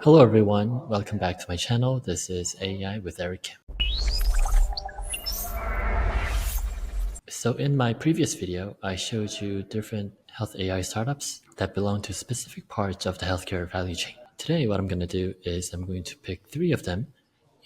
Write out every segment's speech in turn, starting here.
Hello everyone, welcome back to my channel. This is AI with Eric Kim. So in my previous video, I showed you different health AI startups that belong to specific parts of the healthcare value chain. Today, what I'm going to do is I'm going to pick three of them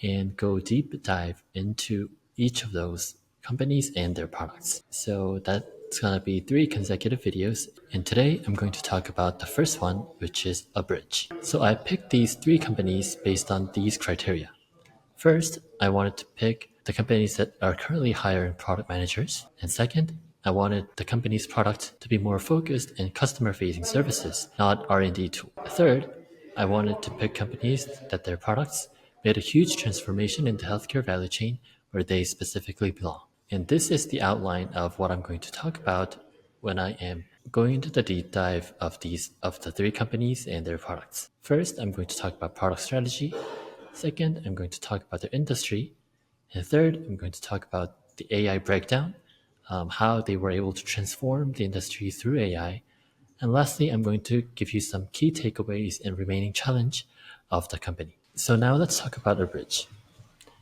and go deep dive into each of those companies and their products. So that's going to be three consecutive videos. And today I'm going to talk about the first one, which is Abridge. So I picked these three companies based on these criteria. First, I wanted to pick the companies that are currently hiring product managers. And second, I wanted the company's product to be more focused in customer-facing services, not R&D tool. Third, I wanted to pick companies that their products made a huge transformation in the healthcare value chain where they specifically belong. And this is the outline of what I'm going to talk about when I am going into the deep dive of the three companies and their products. First, I'm going to talk about product strategy. Second, I'm going to talk about their industry. And third, I'm going to talk about the AI breakdown, how they were able to transform the industry through AI. And lastly, I'm going to give you some key takeaways and remaining challenge of the company. So now let's talk about Abridge.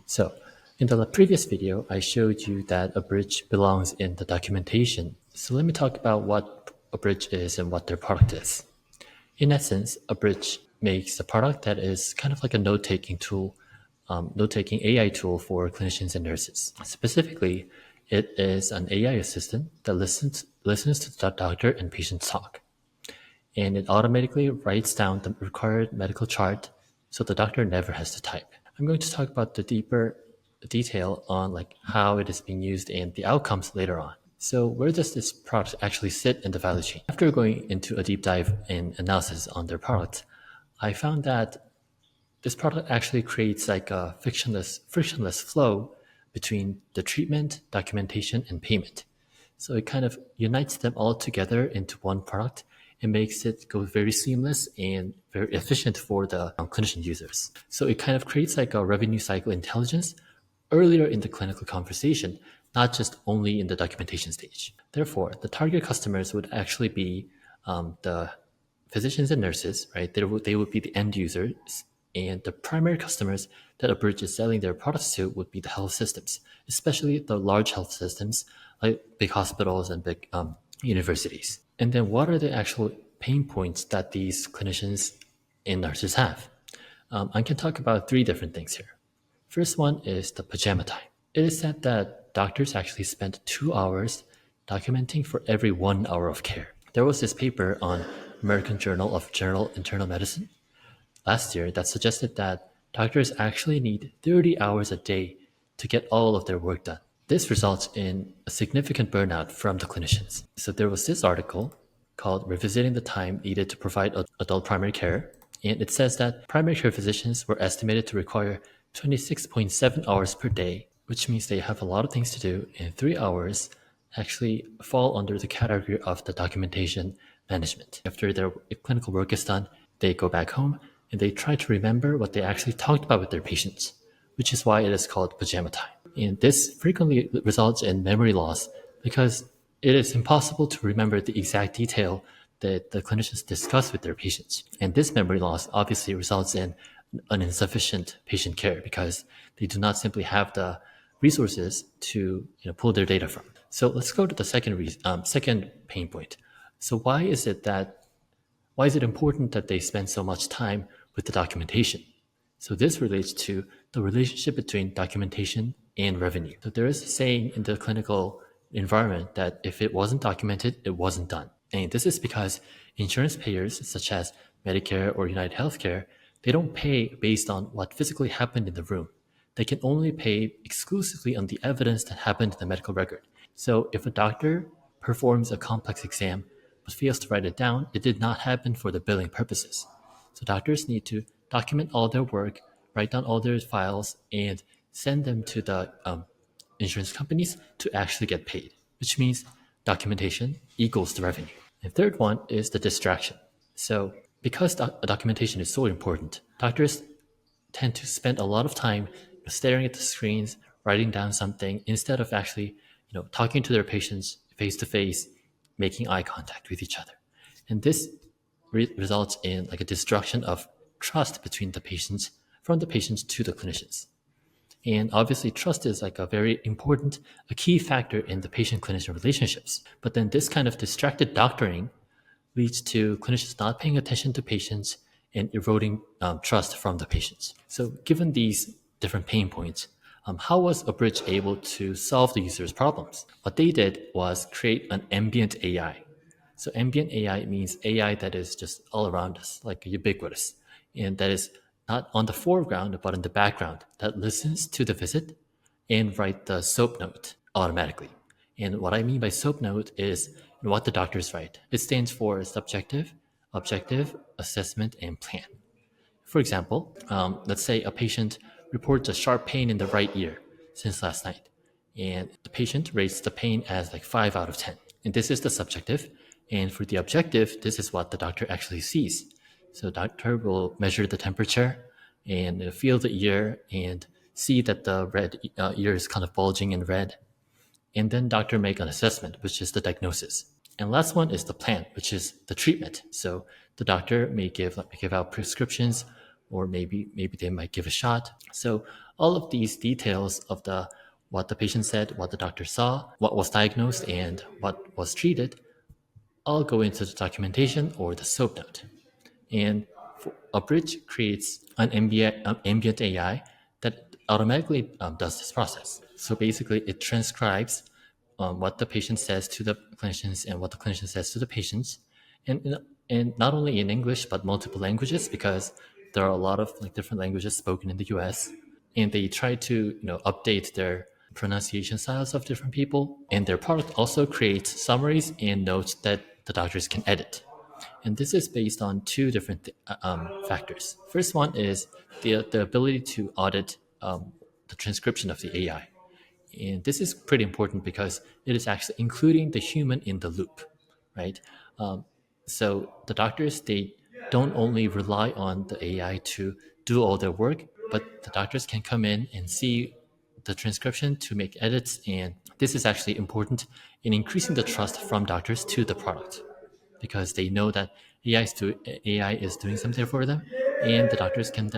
So in the previous video, I showed you that Abridge belongs in the documentation. So let me talk about what Abridge is and what their product is. In essence, Abridge makes a product that is kind of like a note-taking tool, note-taking AI tool for clinicians and nurses. Specifically, it is an AI assistant that listens to the doctor and patient talk, and it automatically writes down the required medical chart, so the doctor never has to type. I'm going to talk about the deeper detail on like how it is being used and the outcomes later on. So where does this product actually sit in the value chain? After going into a deep dive and analysis on their product, I found that this product actually creates like a frictionless flow between the treatment, documentation, and payment. So it kind of unites them all together into one product and makes it go very seamless and very efficient for the clinician users. So it kind of creates like a revenue cycle intelligence earlier in the clinical conversation, not just only in the documentation stage. Therefore, the target customers would actually be the physicians and nurses, right? They would be the end users, and the primary customers that Abridge is selling their products to would be the health systems, especially the large health systems like big hospitals and big universities. And then what are the actual pain points that these clinicians and nurses have? I can talk about three different things here. First one is the pajama time. It is said that doctors actually spend 2 hours documenting for every 1 hour of care. There was this paper on American Journal of General Internal Medicine last year that suggested that doctors actually need 30 hours a day to get all of their work done. This results in a significant burnout from the clinicians. So there was this article called Revisiting the Time Needed to Provide Adult Primary Care, and it says that primary care physicians were estimated to require 26.7 hours per day, which means they have a lot of things to do, and 3 hours actually fall under the category of the documentation management. After their clinical work is done, they go back home and they try to remember what they actually talked about with their patients, which is why it is called pajama time. And this frequently results in memory loss because it is impossible to remember the exact detail that the clinicians discuss with their patients. And this memory loss obviously results in an insufficient patient care because they do not simply have the resources to pull their data from. So let's go to the second pain point. So why is it important that they spend so much time with the documentation? So this relates to the relationship between documentation and revenue. So there is a saying in the clinical environment that if it wasn't documented, it wasn't done. And this is because insurance payers such as Medicare or United Healthcare, they don't pay based on what physically happened in the room. They can only pay exclusively on the evidence that happened in the medical record. So if a doctor performs a complex exam but fails to write it down, it did not happen for the billing purposes. So doctors need to document all their work, write down all their files, and send them to the insurance companies to actually get paid, which means documentation equals the revenue. And third one is the distraction. So because documentation is so important, doctors tend to spend a lot of time staring at the screens, writing down something instead of actually, talking to their patients face to face, making eye contact with each other. And this results in like a destruction of trust between the patients, from the patients to the clinicians. And obviously, trust is like a very important, a key factor in the patient-clinician relationships. But then this kind of distracted doctoring leads to clinicians not paying attention to patients and eroding trust from the patients. So given these different pain points, how was Abridge able to solve the user's problems? What they did was create an ambient AI. So ambient AI means AI that is just all around us, like ubiquitous, and that is not on the foreground, but in the background, that listens to the visit and write the SOAP note automatically. And what I mean by SOAP note is what the doctors write. It stands for subjective, objective, assessment, and plan. For example, let's say a patient reports a sharp pain in the right ear since last night, and the patient rates the pain as like 5 out of 10. And this is the subjective. And for the objective, this is what the doctor actually sees. So the doctor will measure the temperature and feel the ear and see that the red ear is kind of bulging in red. And then doctor make an assessment, which is the diagnosis. And last one is the plan, which is the treatment. So the doctor may give out prescriptions, or maybe they might give a shot. So all of these details of the what the patient said, what the doctor saw, what was diagnosed, and what was treated, all go into the documentation or the SOAP note. And Abridge creates an ambient AI that automatically does this process. So basically, it transcribes what the patient says to the clinicians and what the clinician says to the patients, and not only in English but multiple languages, because there are a lot of like different languages spoken in the U.S. and they try to update their pronunciation styles of different people. And their product also creates summaries and notes that the doctors can edit. And this is based on two different factors. First one is the ability to audit the transcription of the AI. And this is pretty important because it is actually including the human in the loop, right? So the doctors, they don't only rely on the AI to do all their work, but the doctors can come in and see the transcription to make edits. And this is actually important in increasing the trust from doctors to the product, because they know that AI is doing something for them, and the doctors can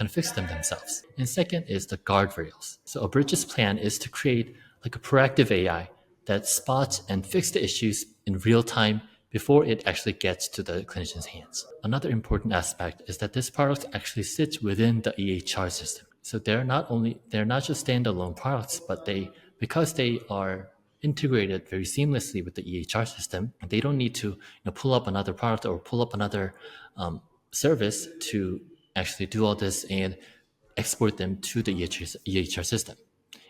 fix them themselves. And second is the guardrails. So Abridge's plan is to create like a proactive AI that spots and fixes the issues in real time before it actually gets to the clinician's hands. Another important aspect is that this product actually sits within the EHR system. So they're not just standalone products, but because they are integrated very seamlessly with the EHR system, they don't need to pull up another product or pull up another service to actually do all this and export them to the EHR system.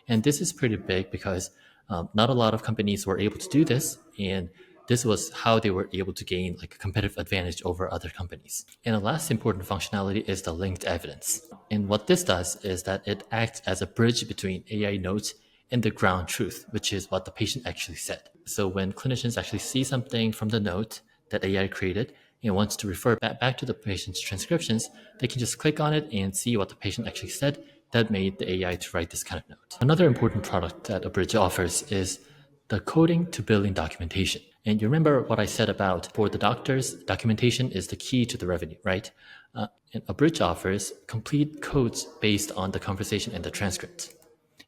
And this is pretty big because not a lot of companies were able to do this, and this was how they were able to gain like a competitive advantage over other companies. And the last important functionality is the linked evidence. And what this does is that it acts as a bridge between AI notes and the ground truth, which is what the patient actually said. So when clinicians actually see something from the note that AI created and wants to refer back to the patient's transcriptions, they can just click on it and see what the patient actually said that made the AI to write this kind of note. Another important product that Abridge offers is the coding to billing documentation. And you remember what I said about for the doctors, documentation is the key to the revenue, right? And Abridge offers complete codes based on the conversation and the transcript.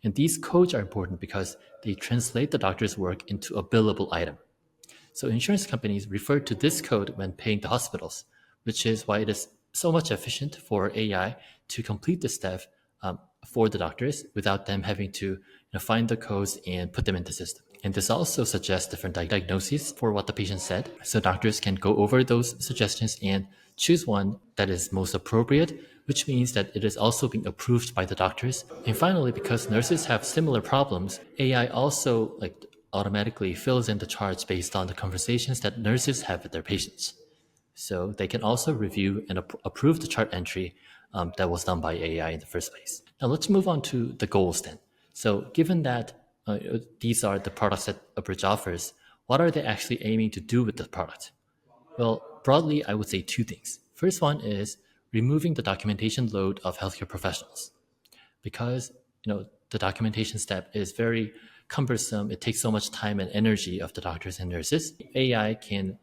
And these codes are important because they translate the doctor's work into a billable item. So insurance companies refer to this code when paying the hospitals, which is why it is so much efficient for AI to complete the step for the doctors without them having to find the codes and put them in the system. And this also suggests different diagnoses for what the patient said. So doctors can go over those suggestions and choose one that is most appropriate, which means that it is also being approved by the doctors. And finally, because nurses have similar problems, AI also automatically fills in the charts based on the conversations that nurses have with their patients. So they can also review and approve the chart entry that was done by AI in the first place. Now let's move on to the goals then. So given that these are the products that Abridge offers, what are they actually aiming to do with the product? Well, broadly, I would say two things. First one is removing the documentation load of healthcare professionals, because the documentation step is very cumbersome. It takes so much time and energy of the doctors and nurses. AI can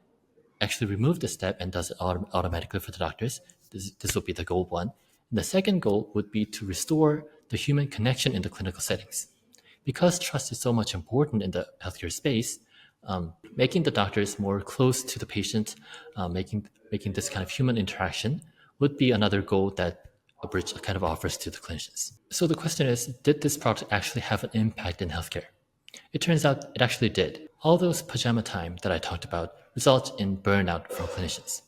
actually remove the step and does it automatically for the doctors, This will be the goal one. And the second goal would be to restore the human connection in the clinical settings. Because trust is so much important in the healthcare space, making the doctors more close to the patient, making this kind of human interaction would be another goal that Abridge kind of offers to the clinicians. So the question is, did this product actually have an impact in healthcare? It turns out it actually did. All those pajama time that I talked about result in burnout from clinicians.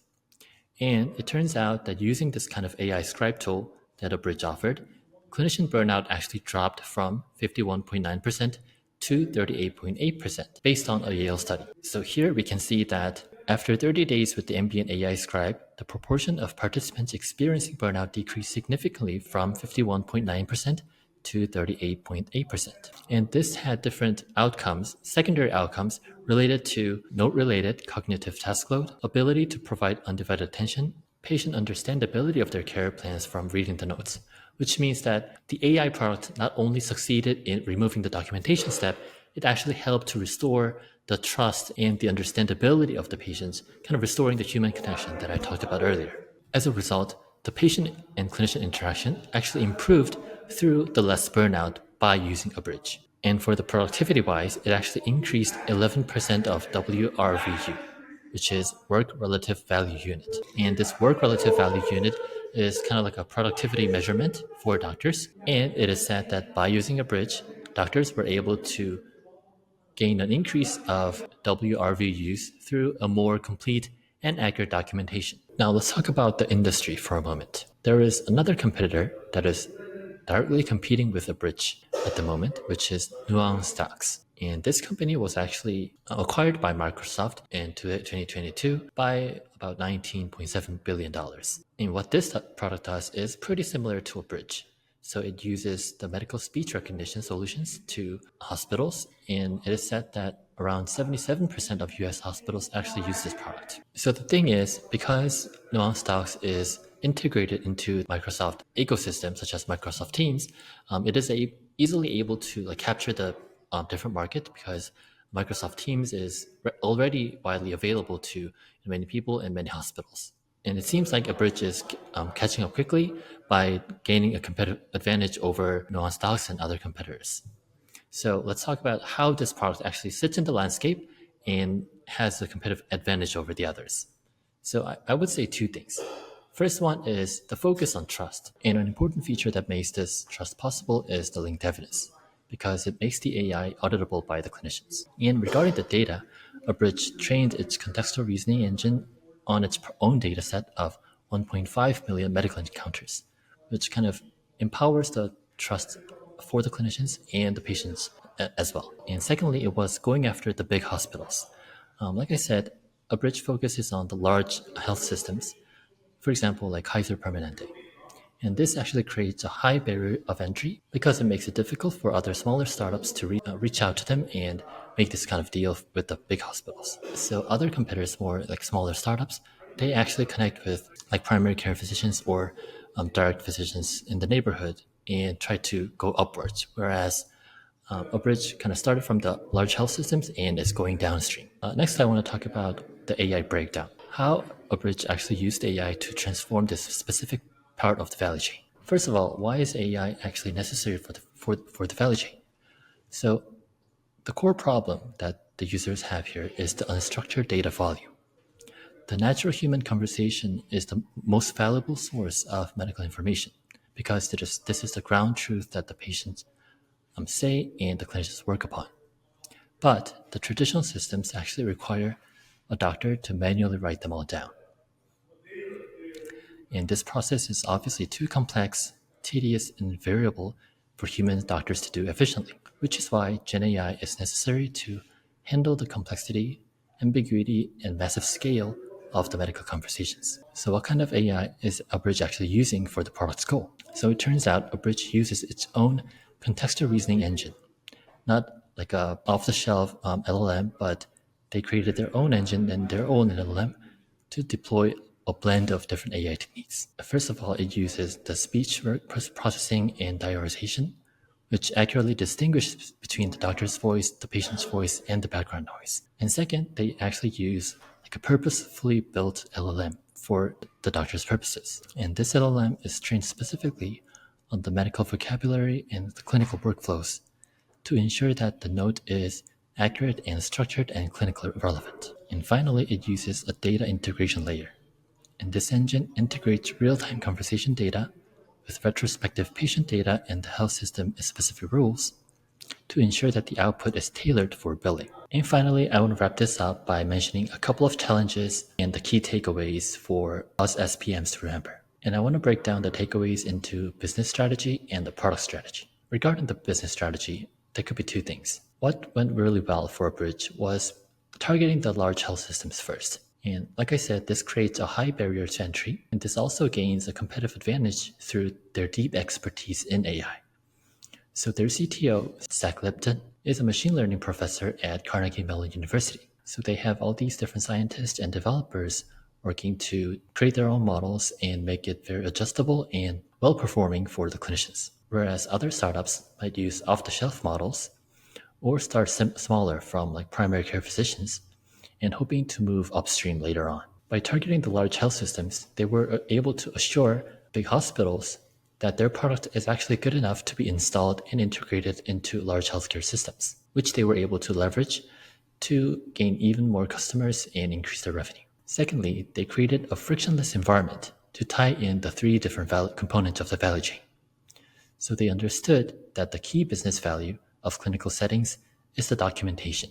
And it turns out that using this kind of AI scribe tool that Abridge offered, clinician burnout actually dropped from 51.9% to 38.8% based on a Yale study. So here we can see that after 30 days with the Ambient AI scribe, the proportion of participants experiencing burnout decreased significantly from 51.9% to 38.8%. And this had different outcomes, secondary outcomes, related to note-related cognitive task load, ability to provide undivided attention, patient understandability of their care plans from reading the notes, which means that the AI product not only succeeded in removing the documentation step, it actually helped to restore the trust and the understandability of the patients, kind of restoring the human connection that I talked about earlier. As a result, the patient and clinician interaction actually improved through the less burnout by using Abridge. And for the productivity wise, it actually increased 11% of WRVU, which is work relative value unit. And this work relative value unit is kind of like a productivity measurement for doctors. And it is said that by using Abridge, doctors were able to gain an increase of WRVUs through a more complete and accurate documentation. Now let's talk about the industry for a moment. There is another competitor that is directly competing with Abridge at the moment, which is Nuance DAX. And this company was actually acquired by Microsoft in 2022 by about $19.7 billion. And what this product does is pretty similar to Abridge. So it uses the medical speech recognition solutions to hospitals, and it is said that around 77% of US hospitals actually use this product. So the thing is, because Nuance Docs is integrated into Microsoft ecosystem, such as Microsoft Teams, it is easily able to capture the different market because Microsoft Teams is already widely available to many people and many hospitals. And it seems like Abridge is catching up quickly by gaining a competitive advantage over Nuance Docs and other competitors. So let's talk about how this product actually sits in the landscape and has a competitive advantage over the others. So I would say two things. First one is the focus on trust. And an important feature that makes this trust possible is the linked evidence, because it makes the AI auditable by the clinicians. And regarding the data, Abridge trained its contextual reasoning engine on its own data set of 1.5 million medical encounters, which kind of empowers the trust for the clinicians and the patients as well. And secondly, it was going after the big hospitals. Like I said, Abridge focuses on the large health systems, for example, like Kaiser Permanente. And this actually creates a high barrier of entry because it makes it difficult for other smaller startups to reach out to them and make this kind of deal with the big hospitals. So other competitors, more like smaller startups, they actually connect with like primary care physicians or direct physicians in the neighborhood and try to go upwards. Whereas Abridge kind of started from the large health systems and is going downstream. Next, I want to talk about the AI breakdown. How Abridge actually used AI to transform this specific part of the value chain. First of all, why is AI actually necessary for the value chain? So the core problem that the users have here is the unstructured data volume. The natural human conversation is the most valuable source of medical information because this is the ground truth that the patients say and the clinicians work upon. But the traditional systems actually require a doctor to manually write them all down. And this process is obviously too complex, tedious, and variable for human doctors to do efficiently, which is why Gen AI is necessary to handle the complexity, ambiguity, and massive scale of the medical conversations. So what kind of AI is Abridge actually using for the product's goal? So it turns out Abridge uses its own contextual reasoning engine, not like a off-the-shelf LLM, but they created their own engine and their own LLM to deploy a blend of different AI techniques. First of all, it uses the speech processing and diarization, which accurately distinguishes between the doctor's voice, the patient's voice, and the background noise. And second, they actually use like a purposefully built LLM for the doctor's purposes. And this LLM is trained specifically on the medical vocabulary and the clinical workflows to ensure that the note is accurate and structured and clinically relevant. And finally, it uses a data integration layer. And this engine integrates real-time conversation data with retrospective patient data and the health system specific rules to ensure that the output is tailored for billing. And finally, I want to wrap this up by mentioning a couple of challenges and the key takeaways for us as PMs to remember. And I want to break down the takeaways into business strategy and the product strategy. Regarding the business strategy, there could be two things. What went really well for Abridge was targeting the large health systems first. And like I said, this creates a high barrier to entry, and this also gains a competitive advantage through their deep expertise in AI. So their CTO, Zach Lipton, is a machine learning professor at Carnegie Mellon University. So they have all these different scientists and developers working to create their own models and make it very adjustable and well-performing for the clinicians. Whereas other startups might use off-the-shelf models or start smaller from like primary care physicians and hoping to move upstream later on. By targeting the large health systems, they were able to assure big hospitals that their product is actually good enough to be installed and integrated into large healthcare systems, which they were able to leverage to gain even more customers and increase their revenue. Secondly, they created a frictionless environment to tie in the three different components of the value chain. So they understood that the key business value of clinical settings is the documentation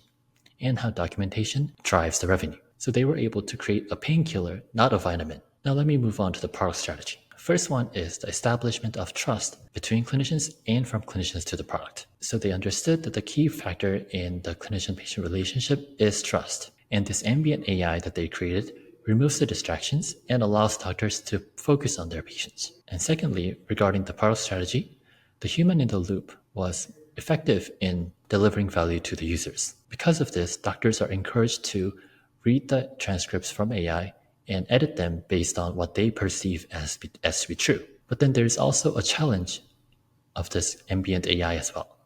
and how documentation drives the revenue. So they were able to create a painkiller, not a vitamin. Now let me move on to the product strategy. First one is the establishment of trust between clinicians and from clinicians to the product. So they understood that the key factor in the clinician-patient relationship is trust. And this ambient AI that they created removes the distractions and allows doctors to focus on their patients. And secondly, regarding the product strategy, the human in the loop was effective in delivering value to the users. Because of this, doctors are encouraged to read the transcripts from AI and edit them based on what they perceive as to be true. But then there's also a challenge of this ambient AI as well.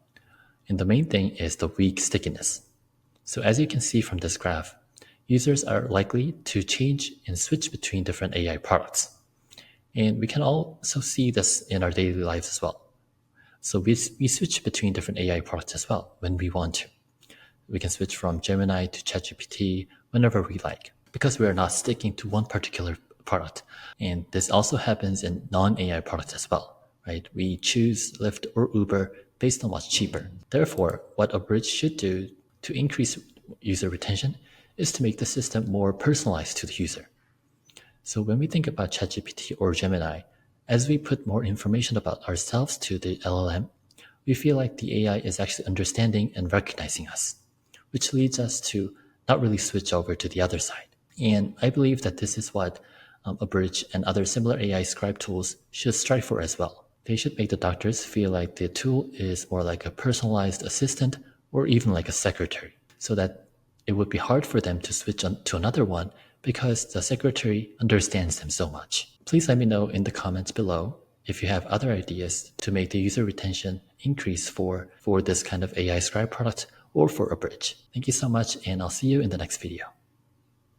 And the main thing is the weak stickiness. So as you can see from this graph, users are likely to change and switch between different AI products. And we can also see this in our daily lives as well. So we switch between different AI products as well when we want to. We can switch from Gemini to ChatGPT whenever we like, because we are not sticking to one particular product. And this also happens in non-AI products as well, right? We choose Lyft or Uber based on what's cheaper. Therefore, what Abridge should do to increase user retention is to make the system more personalized to the user. So when we think about ChatGPT or Gemini, as we put more information about ourselves to the LLM, we feel like the AI is actually understanding and recognizing us, which leads us to not really switch over to the other side. And I believe that this is what Abridge and other similar AI scribe tools should strive for as well. They should make the doctors feel like the tool is more like a personalized assistant or even like a secretary, so that it would be hard for them to switch on to another one because the secretary understands them so much. Please let me know in the comments below if you have other ideas to make the user retention increase for this kind of AI scribe product or for Abridge. Thank you so much, and I'll see you in the next video.